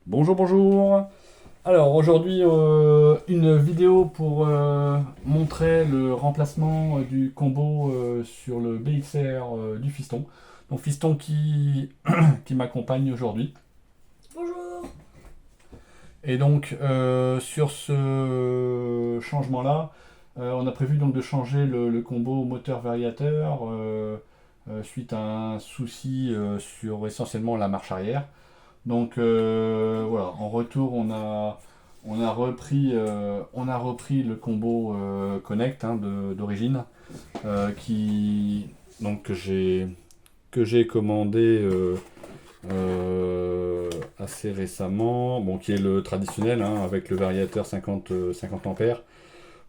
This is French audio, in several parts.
Bonjour, bonjour. Alors aujourd'hui, une vidéo pour montrer le remplacement du combo sur le BXR du fiston. Donc fiston qui m'accompagne aujourd'hui. Bonjour. Et donc sur ce changement-là, on a prévu donc de changer le combo moteur-variateur suite à un souci sur essentiellement la marche arrière. Donc voilà, en retour, on a repris le combo Connect d'origine qui donc que j'ai commandé assez récemment, bon, qui est le traditionnel avec le variateur 50 ampères,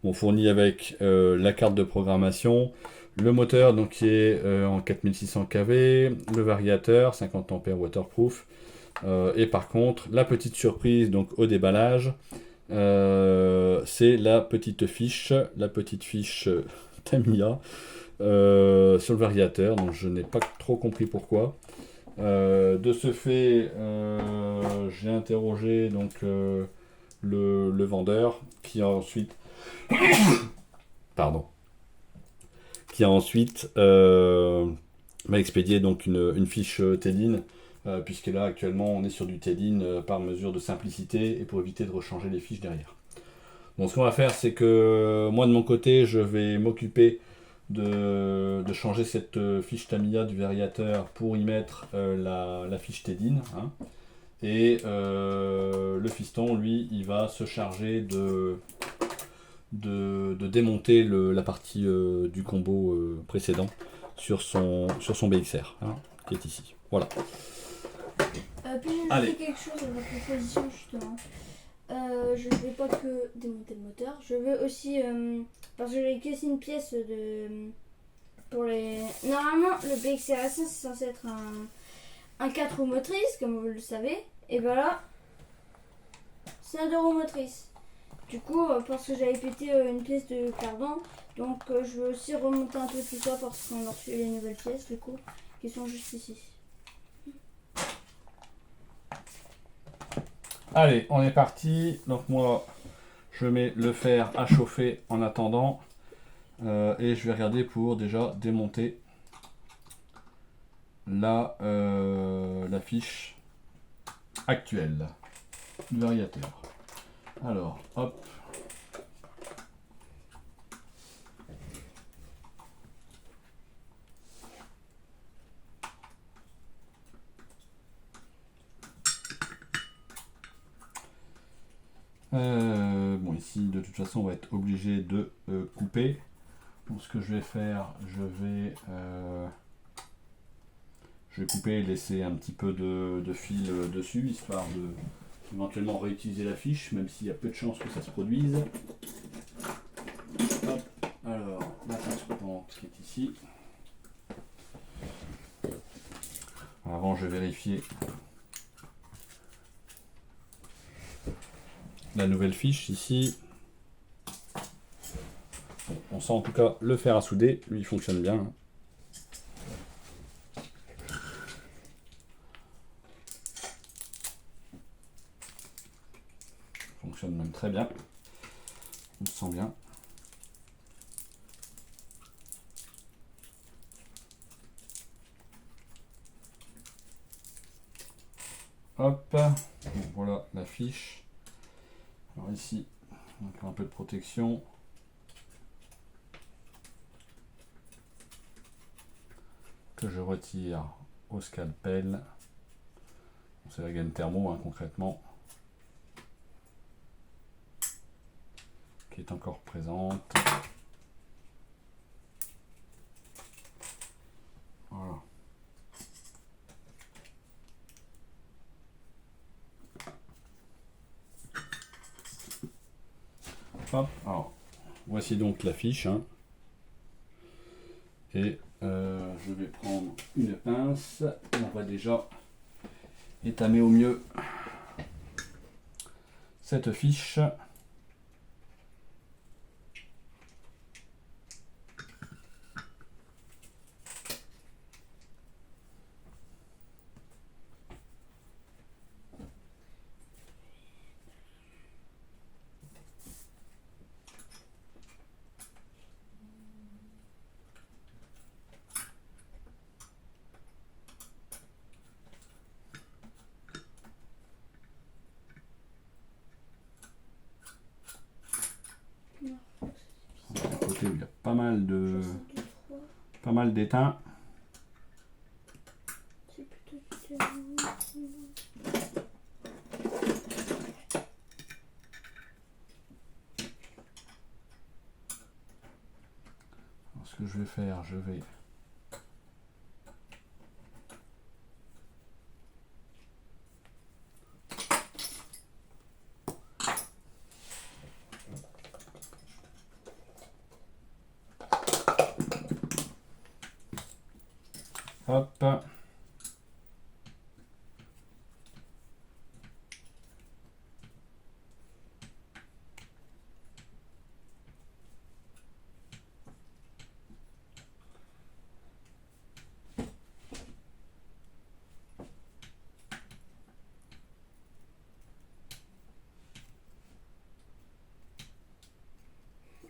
bon, fourni avec la carte de programmation, le moteur donc qui est en 4600 kV, le variateur 50 ampères waterproof. Et par contre, la petite surprise donc au déballage, c'est la petite fiche Tamiya sur le variateur. Donc je n'ai pas trop compris pourquoi. De ce fait, j'ai interrogé donc le vendeur pardon, qui a ensuite m'a expédié donc une fiche TEDIN, puisque là actuellement on est sur du TEDIN par mesure de simplicité et pour éviter de rechanger les fiches derrière. Donc ce qu'on va faire, c'est que moi de mon côté, je vais m'occuper de changer cette fiche Tamiya du variateur pour y mettre la fiche TEDIN. Et le fiston, lui, il va se charger de démonter la partie du combo précédent sur son BXR, qui est ici. Voilà. Puis j'ai Allez. noté quelque chose à votre proposition justement. Je ne vais pas que démonter le moteur, je veux aussi parce que j'ai cassé une pièce pour les. Normalement, le BXRS c'est censé être un 4 roues motrices, comme vous le savez, et ben là, c'est un 2 roues motrices. Du coup, parce que j'avais pété une pièce de cardan, donc je veux aussi remonter un peu tout ça parce qu'on a reçu les nouvelles pièces du coup, qui sont juste ici. Allez, on est parti. Donc moi, je mets le fer à chauffer en attendant. Et je vais regarder pour déjà démonter la fiche actuelle du variateur. Alors, hop. Bon, ici, de toute façon, on va être obligé de couper. Donc, ce que je vais faire, je vais couper et laisser un petit peu de fil dessus, histoire de éventuellement réutiliser la fiche, même s'il y a peu de chances que ça se produise. Hop. Alors, la pince coupante qui est ici. Avant, je vais vérifier la nouvelle fiche ici. Bon, on sent en tout cas le fer à souder, lui il fonctionne bien. Il fonctionne même très bien. On se sent bien. Hop, bon, voilà la fiche. Alors ici, encore un peu de protection. Que je retire au scalpel. C'est la gaine thermo concrètement. Qui est encore présente. Voilà. Hop, alors, voici donc la fiche. Et je vais prendre une pince. Et on va déjà étamer au mieux cette fiche. mal de 63. pas mal d'étain. C'est plutôt du terrain. Alors, ce que je vais faire, je vais hop.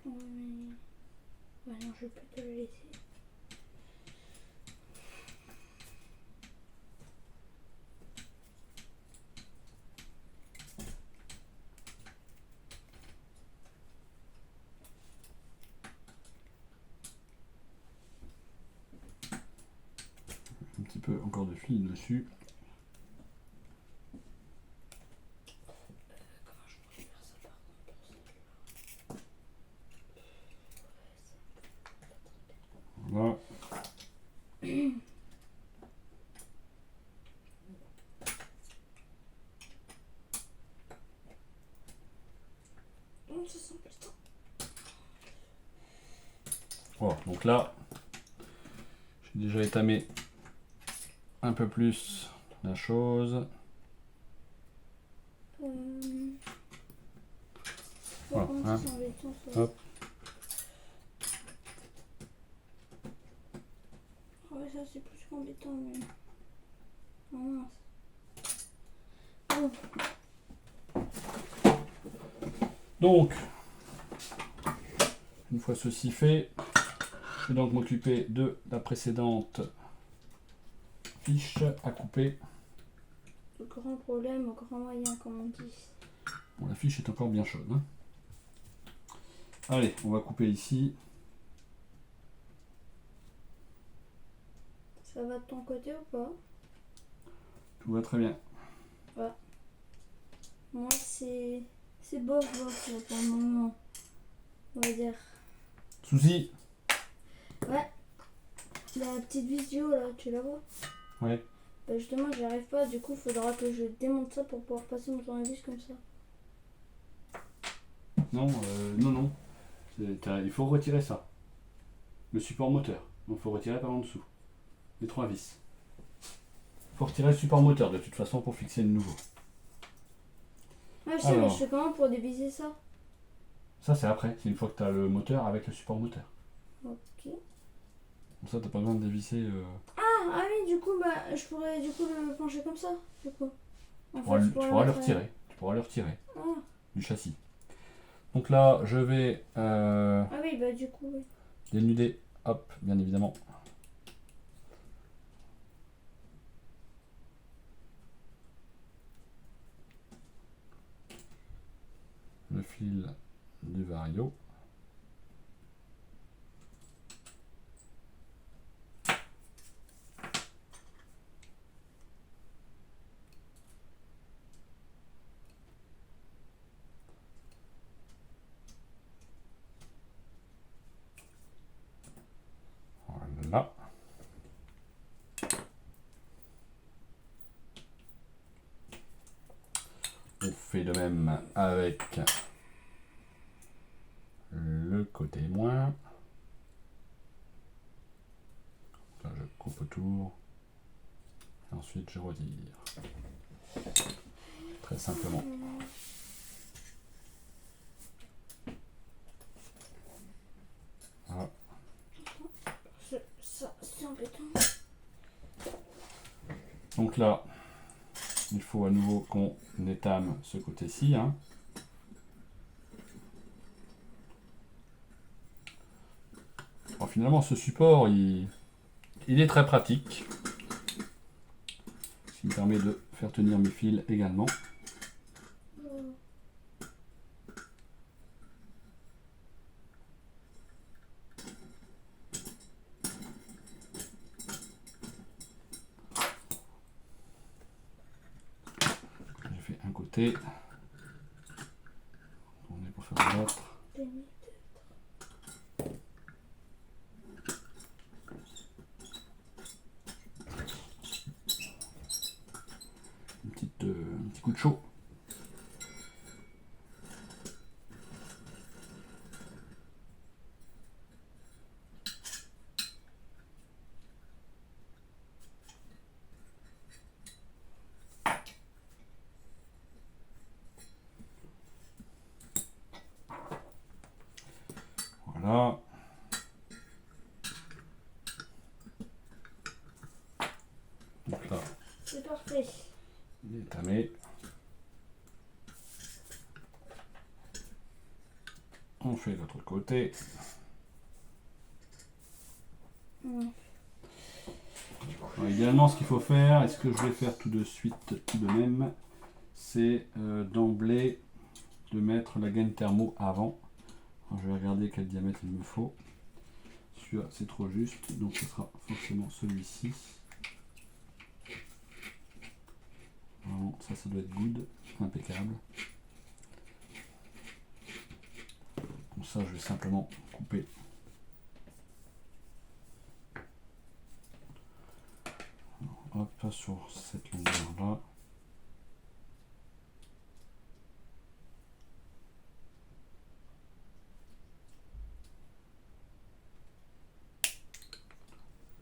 Ouais, mais... Ouais, non, je vais plutôt le laisser. Un petit peu encore de fil dessus. Comment je pourrais faire ça par contre pour celui-là? Voilà. Non, ça sent putain. Voilà, donc là, j'ai déjà étamé un peu plus la chose. Voilà, Comment hein. ça sent embêtant ça? Hop. Ouais, ça c'est plus qu'embêtant, mais. Oh mince. Oh. Donc, une fois ceci fait, je vais donc m'occuper de la précédente fiche à couper. Le grand problème au grand moyen, comme on dit. Bon, la fiche est encore bien chaude, hein. Allez, on va couper ici. Ça va de ton côté ou pas? Tout va très bien. Moi c'est. C'est bof bof là pour le moment. On va dire. Souci. Ouais. La petite visio là, tu la vois? Ouais. Bah justement j'y arrive pas, du coup faudra que je démonte ça pour pouvoir passer mon tournevis comme ça. Non, non. Il faut retirer ça. Le support moteur. Donc il faut retirer par en dessous. Les 3 vis. Il faut retirer le support moteur de toute façon pour fixer le nouveau. Ouais je sais, mais je fais comment pour déviser ça? Ça c'est après, c'est une fois que tu as le moteur avec le support moteur. Ok. Comme ça t'as pas besoin de dévisser. Ah oui, du coup bah je pourrais du coup le pencher comme ça, du coup. En Tu je pourrais pourras le mettre, retirer. Tu pourras le retirer Ah. du châssis. Donc là je vais Ah oui bah du coup oui. dénuder, hop, bien évidemment. Le fil du Vario. Voilà. On fait de même avec le côté moins. Là, je coupe autour. Et ensuite, je retire. Très simplement. Voilà. Ça c'est embêtant. Donc là, il faut à nouveau qu'on étame ce côté-ci. Hein. Alors, finalement, ce support, il est très pratique. Ce qui me permet de faire tenir mes fils également. côté. On est pour faire l'autre. Un petit coup de chaud. Voilà. Donc là, c'est parfait. il est tamé. On fait l'autre côté. Alors, idéalement, ce qu'il faut faire, et ce que je vais faire tout de suite, tout de même, c'est d'emblée de mettre la gaine thermo avant. Alors, je vais regarder quel diamètre il me faut. Celui-là, c'est trop juste, donc ce sera forcément celui-ci. Vraiment, ça doit être good, impeccable. Comme ça, je vais simplement couper. Alors, hop, sur cette longueur-là.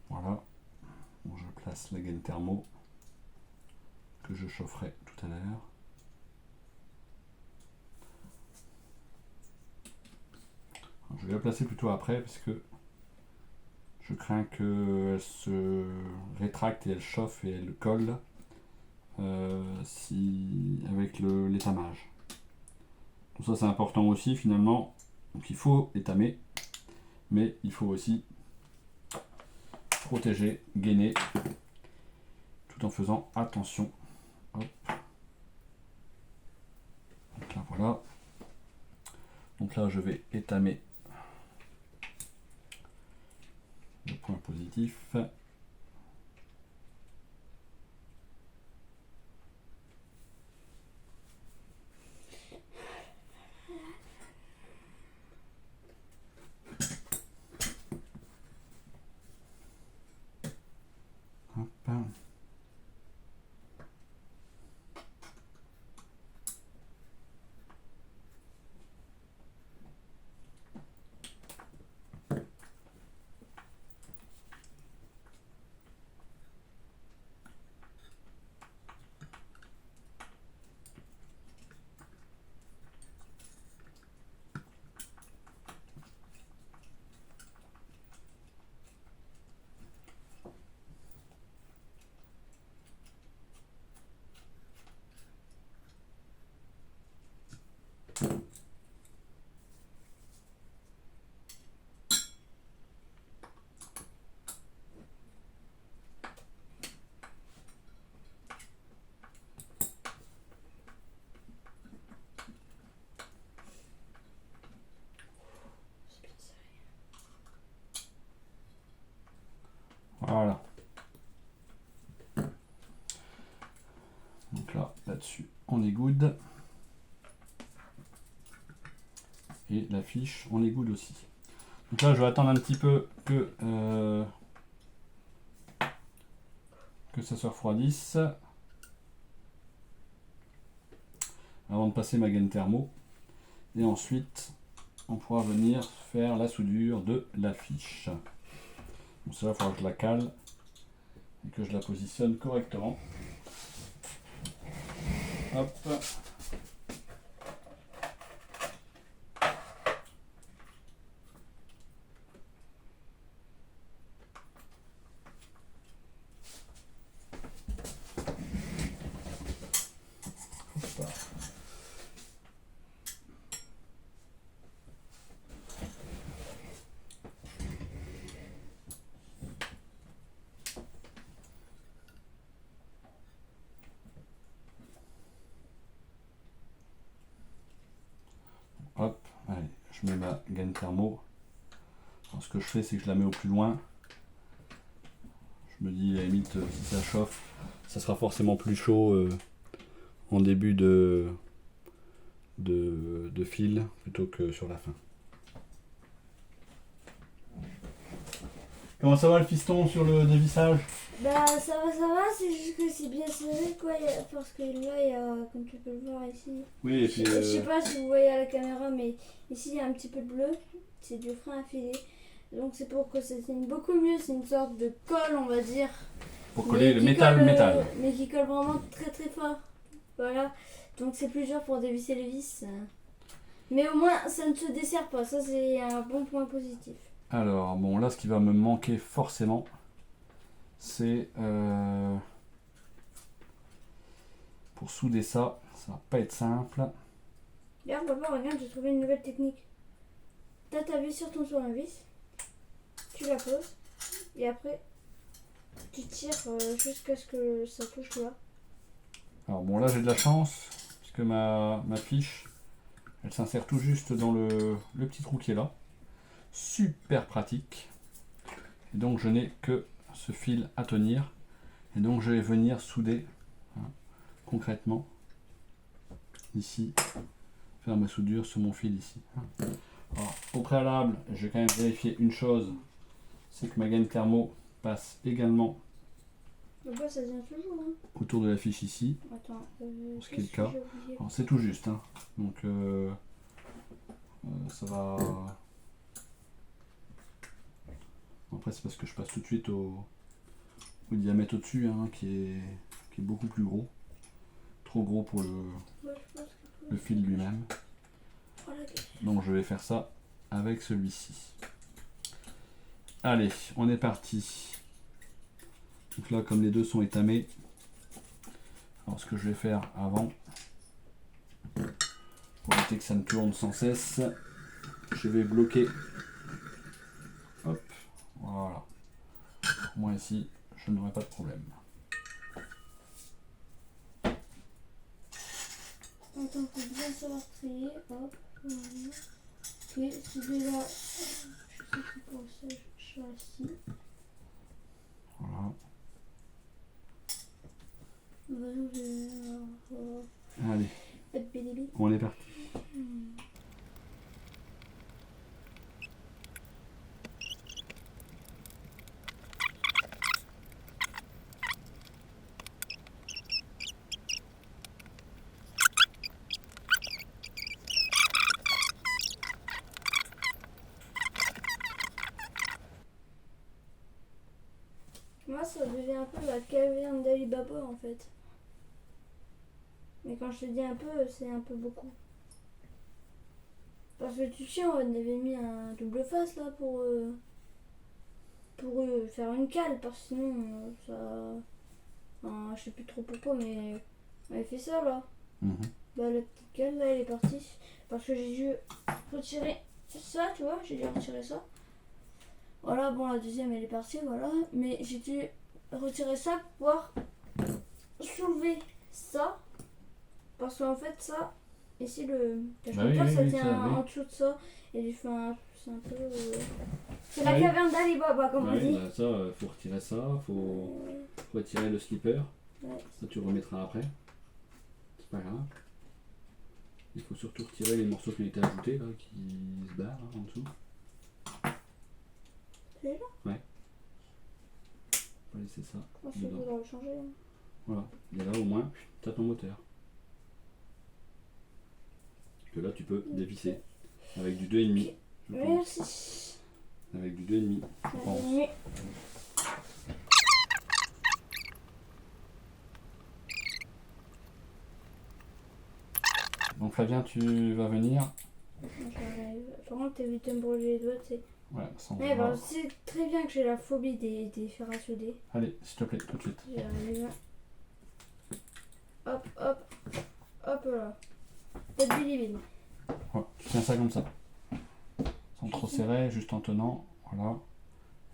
Voilà. Bon, je place la gaine thermo que je chaufferai tout à l'heure. Je vais la placer plutôt après parce que je crains qu'elle se rétracte et elle chauffe et elle colle avec l'étamage. Donc ça c'est important aussi finalement. Donc il faut étamer, mais il faut aussi protéger, gainer, tout en faisant attention. Hop. Donc là voilà. Donc là je vais étamer le point positif. Hop. Voilà. Donc là-dessus, on est good. Et la fiche, on est good aussi. Donc là, je vais attendre un petit peu que ça se refroidisse avant de passer ma gaine thermo. Et ensuite, on pourra venir faire la soudure de la fiche. Donc ça, il faudra que je la cale et que je la positionne correctement. Hop. Hop, allez, je mets ma gaine thermo. Alors, ce que je fais, c'est que je la mets au plus loin. Je me dis, à la limite, si ça chauffe, ça sera forcément plus chaud en début de fil plutôt que sur la fin. Comment ça va le fiston sur le dévissage? Bah ça va, c'est juste que c'est bien serré quoi, parce que là il y a, comme tu peux le voir ici, Oui, et je puis sais pas si vous voyez à la caméra, mais ici il y a un petit peu de bleu, c'est du frein à filer, donc c'est pour que ça tienne beaucoup mieux, c'est une sorte de colle on va dire, pour coller le qui métal colle, métal. mais qui colle vraiment très très fort, voilà, donc c'est plus dur pour dévisser les vis, mais au moins ça ne se dessert pas, ça c'est un bon point positif. Alors, bon, là, ce qui va me manquer forcément, c'est pour souder ça. Ça va pas être simple. D'ailleurs, papa, regarde, j'ai trouvé une nouvelle technique. T'as ta vis sur ton tournevis, tu la poses, et après, tu tires jusqu'à ce que ça touche là. Alors, bon, là, j'ai de la chance, puisque ma fiche, elle s'insère tout juste dans le petit trou qui est là. Super pratique. Et donc, je n'ai que ce fil à tenir. Et donc, je vais venir souder concrètement ici, faire ma soudure sur mon fil ici. Alors, au préalable, je vais quand même vérifier une chose, c'est que ma gaine thermo passe également Donc là, ça tient toujours. Hein. autour de la fiche ici. Attends, Ce qui est le cas. Alors, c'est tout juste, hein. Donc ça va. Après, c'est parce que je passe tout de suite au diamètre au-dessus, hein, qui est beaucoup plus gros. Trop gros pour le fil lui-même. Donc je vais faire ça avec celui-ci. Allez, on est parti. Donc là, comme les deux sont étamés, alors ce que je vais faire avant, pour éviter que ça ne tourne sans cesse, je vais bloquer. Hop, voilà. Moi ici, je n'aurai pas de problème. Attends, faut bien savoir trier. Hop, voilà. Ok, celui-là, je sais plus pour ça, je suis assis. Voilà. Allez, on est parti. Moi, ça devient un peu la caverne d'Ali Baba en fait. Mais quand je te dis un peu, c'est un peu beaucoup. Parce que tu sais, on avait mis un double face là pour faire une cale, parce que sinon ça. Enfin, je sais plus trop pourquoi, mais on avait fait ça là. Bah, la petite cale là, elle est partie. Parce que j'ai dû retirer ça, tu vois, j'ai dû retirer ça. Voilà, bon, la deuxième elle est partie, voilà. Mais j'ai dû retirer ça pour pouvoir soulever ça. Parce qu'en fait, ça, ici le cache-moteur, ça tient en dessous de ça. Et du fait, c'est un peu. C'est la caverne d'Ali Baba, comme on dit. Bah ça, faut retirer ça, faut retirer le slipper. Ouais. Ça, tu remettras après. C'est pas grave. Il faut surtout retirer les morceaux qui ont été ajoutés, là, qui se barrent hein, en dessous. C'est là? Ouais. On va laisser ça. Je pense qu'il faudra le changer. Hein. Voilà. Et là, au moins, tu as ton moteur. Que là, tu peux dévisser. Avec du 2,5. Merci. Avec du 2,5, je pense. Donc Flavien, tu vas venir. J'arrive. Par contre, t'évites de me brûler les doigts, tu sais. Ouais, ça Mais bon, c'est très bien que j'ai la phobie des fers à souder. Allez, s'il te plaît, tout de suite. J'arrive. Hop, hop, hop là. Pas de bilibine. Ouais, tu tiens ça comme ça. Sans trop serrer, juste en tenant. Voilà.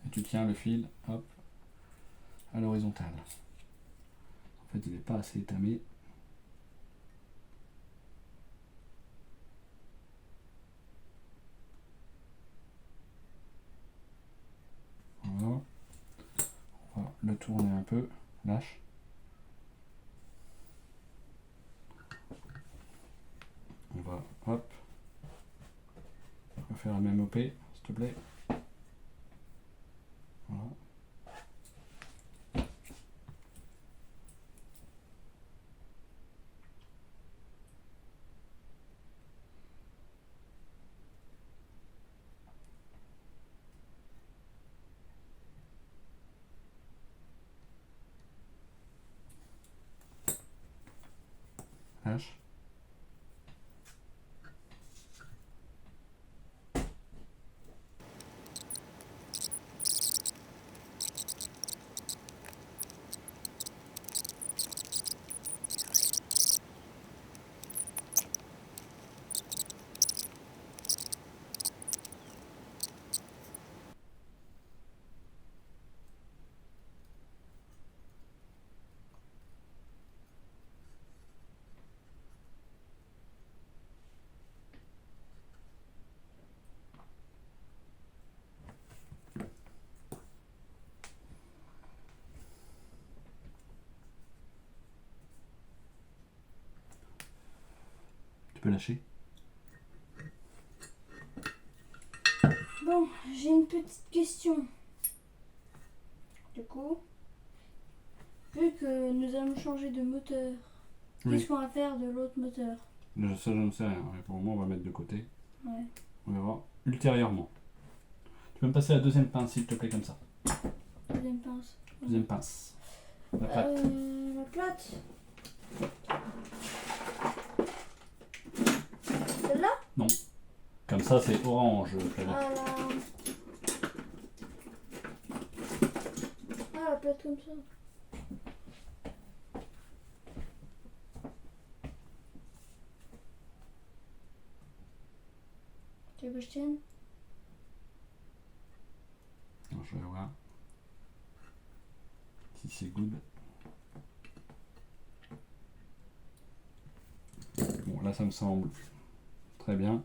Et tu tiens le fil, hop, à l'horizontale. En fait, il n'est pas assez étamé. Voilà. On va le tourner un peu. Lâche. faire la même OP, s'il te plaît. Voilà. Lâche. Tu peux lâcher. Bon, j'ai une petite question. Du coup, vu que nous allons changer de moteur, qu'est-ce qu'on va faire de l'autre moteur? Ça, je ne sais rien. Pour le moment, on va mettre de côté. Ouais. On verra ultérieurement. Tu peux me passer la deuxième pince, s'il te plaît, comme ça. Deuxième pince. Deuxième pince. La plate. La plate. Celle-là? Comme ça, c'est orange, Flavie. Ah la... Ah, la plate comme ça. Tu veux que je tienne? Alors, je vais voir si c'est good. Bon, là, ça me semble très bien.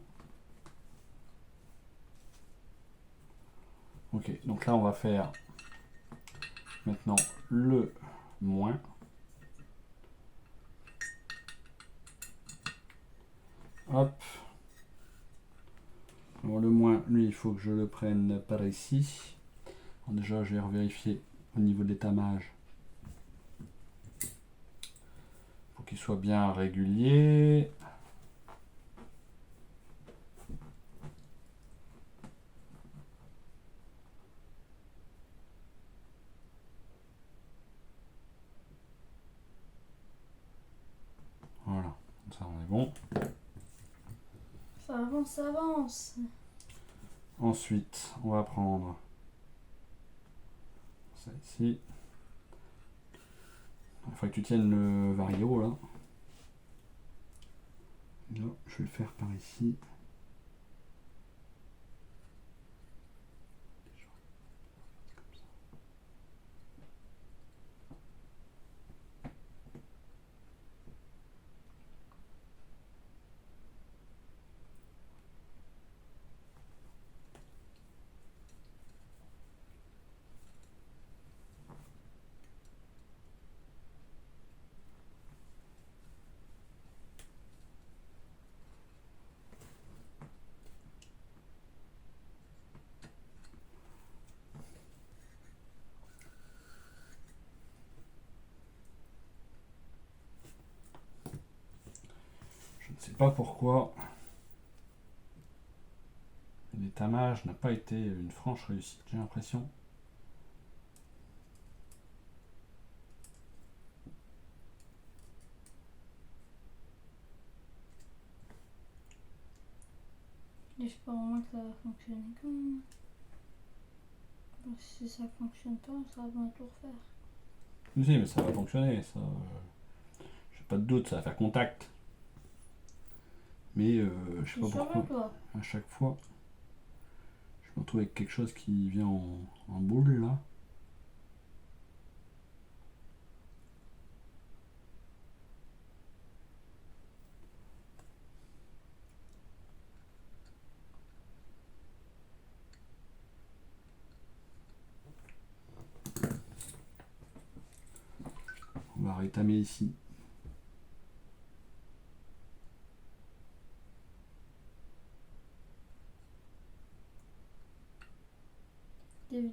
Ok, donc là, on va faire maintenant le moins. Hop. Alors le moins, lui, il faut que je le prenne par ici. Alors déjà, je vais revérifier au niveau de l'étamage. Pour qu'il soit bien régulier. Voilà, ça on est bon. Ça avance, ça avance. Ensuite, on va prendre ça ici. Il faut que tu tiennes le vario là. Là, je vais le faire par ici. Je ne sais pas pourquoi l'étamage n'a pas été une franche réussite, j'ai l'impression. J'espère au moins que ça va fonctionner quand même. Bon, si ça fonctionne pas, ça va bientôt refaire. Si, mais ça va fonctionner, ça. J'ai pas de doute, ça va faire contact. Mais je sais pas pourquoi. Toi. À chaque fois, je me retrouve avec quelque chose qui vient en boule là. On va rétamer ici.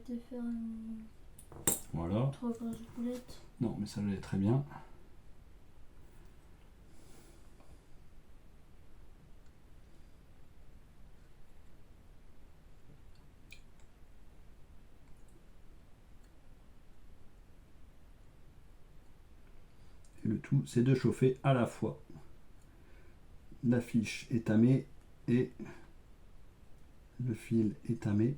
te faire une Voilà. trop grosse boulette. Non, mais ça l'est très bien. Et le tout, c'est de chauffer à la fois la fiche étamée et le fil étamé.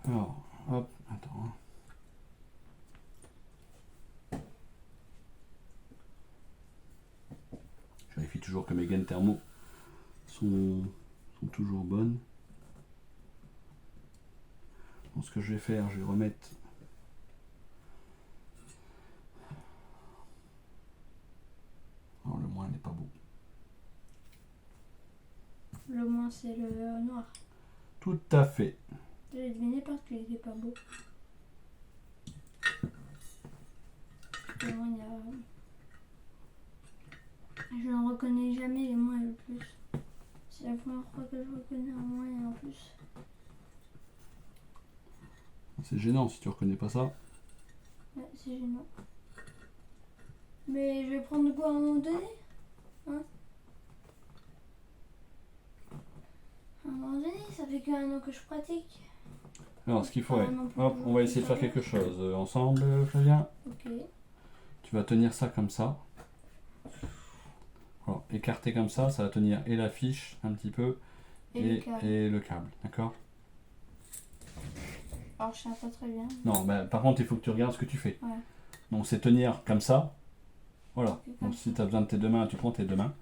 Alors, hop, attends. Je vérifie toujours que mes gaines thermo sont toujours bonnes. Donc ce que je vais faire, je vais remettre alors le moins n'est pas beau. Le moins c'est le noir. Tout à fait. J'ai deviné parce qu'il était pas beau. Le moins, il y a... Je ne reconnais jamais les moins et le plus. C'est la première fois que je reconnais un moins et un plus. C'est gênant si tu reconnais pas ça. Ouais, c'est gênant. Mais je vais prendre quoi à un moment donné, hein? À un moment donné, ça fait qu'1 an que je pratique. Alors ce qu'il faut, Ah, non, hop, on va essayer de faire quelque chose ensemble, Flavien. Ok. Tu vas tenir ça comme ça. Voilà, écarté comme ça va tenir et la fiche un petit peu Et le câble. câble, d'accord? Alors je sais pas très bien. Non, bah, par contre il faut que tu regardes ce que tu fais. Ouais. Donc c'est tenir comme ça. Voilà. Ok, comme Donc si ça. tu as besoin de tes deux mains, tu prends tes deux mains.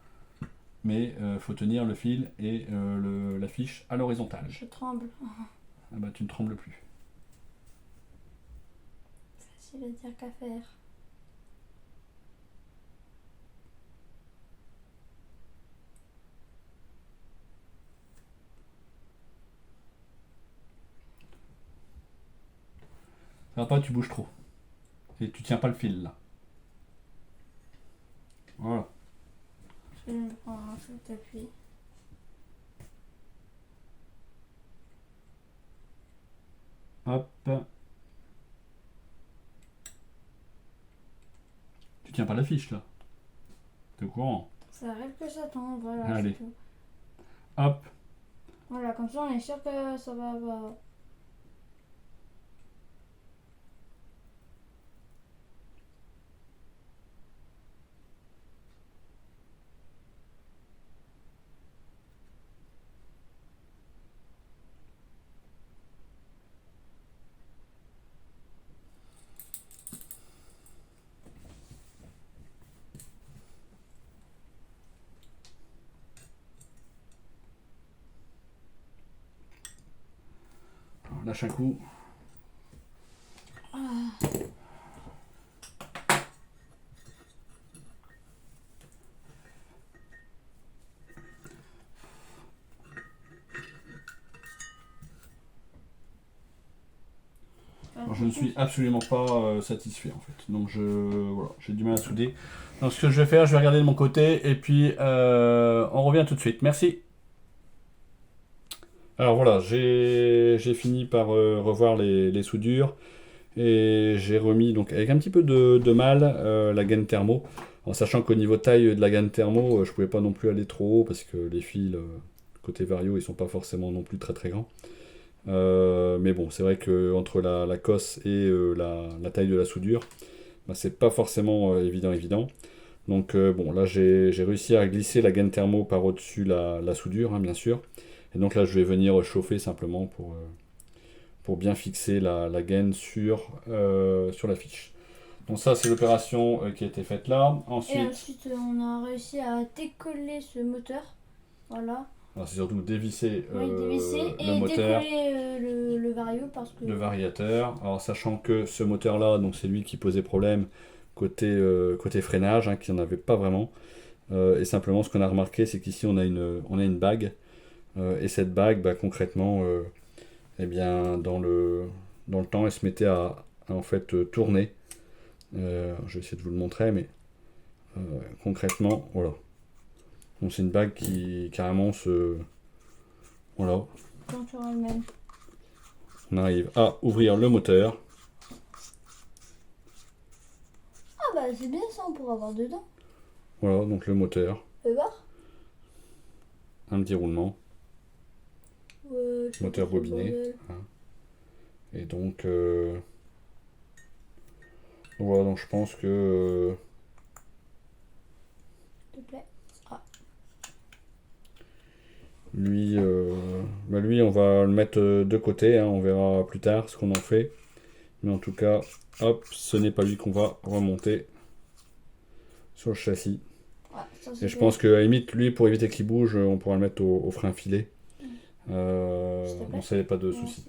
Mais faut tenir le fil et la fiche à l'horizontale. Je tremble. Ah bah tu ne trembles plus. Facile à dire qu'à faire. Ça va pas, tu bouges trop. Et tu tiens pas le fil là. Voilà. Je vais me prendre un seul tapis. Hop. Tu tiens pas la fiche là. T'es au courant. Ça arrive que ça tombe, voilà. Allez. C'est tout. Hop. Voilà, comme ça on est sûr que ça va. Alors, lâche un coup. Alors, je ne suis absolument pas satisfait en fait. Donc voilà, j'ai du mal à souder. Donc ce que je vais faire, je vais regarder de mon côté et puis on revient tout de suite. Merci. Alors voilà, j'ai fini par revoir les soudures et j'ai remis donc avec un petit peu de mal la gaine thermo. En sachant qu'au niveau taille de la gaine thermo, je pouvais pas non plus aller trop haut parce que les fils côté Vario ils sont pas forcément non plus très très grands. Mais bon, c'est vrai que entre la cosse et la taille de la soudure, bah, c'est pas forcément évident. Donc bon, là j'ai réussi à glisser la gaine thermo par au-dessus la soudure, hein, bien sûr. Et donc là je vais venir chauffer simplement pour bien fixer la gaine sur la fiche. Donc ça c'est l'opération qui a été faite là. Et ensuite on a réussi à décoller ce moteur. Voilà. Alors c'est surtout dévisser Oui, dévisser le et moteur, décoller le vario parce que. le variateur. Alors sachant que ce moteur-là, donc c'est lui qui posait problème côté freinage, hein, qui n'en avait pas vraiment. Et simplement, ce qu'on a remarqué, c'est qu'ici on a une bague. Et cette bague, bah, concrètement, eh bien, dans le temps, elle se mettait à, en fait tourner. Je vais essayer de vous le montrer, mais concrètement, voilà. Donc c'est une bague qui carrément se... Voilà. Quand tu auras le même. On arrive à ouvrir le moteur. Ah bah c'est bien ça, on pourra voir dedans. Voilà, donc le moteur. Tu veux voir? Un petit roulement. Ouais, je sais Moteur pas, c'est bobiné. bordel. Et donc... voilà, donc je pense que... S'il te plaît. lui, lui, on va le mettre de côté. Hein, on verra plus tard ce qu'on en fait. Mais en tout cas, hop, ce n'est pas lui qu'on va remonter sur le châssis. Ouais, ça, Et c'est je bien. pense qu'à la limite, lui, pour éviter qu'il bouge, on pourra le mettre au frein filet. S'il te plaît. Donc ça, y a pas de Merci. souci.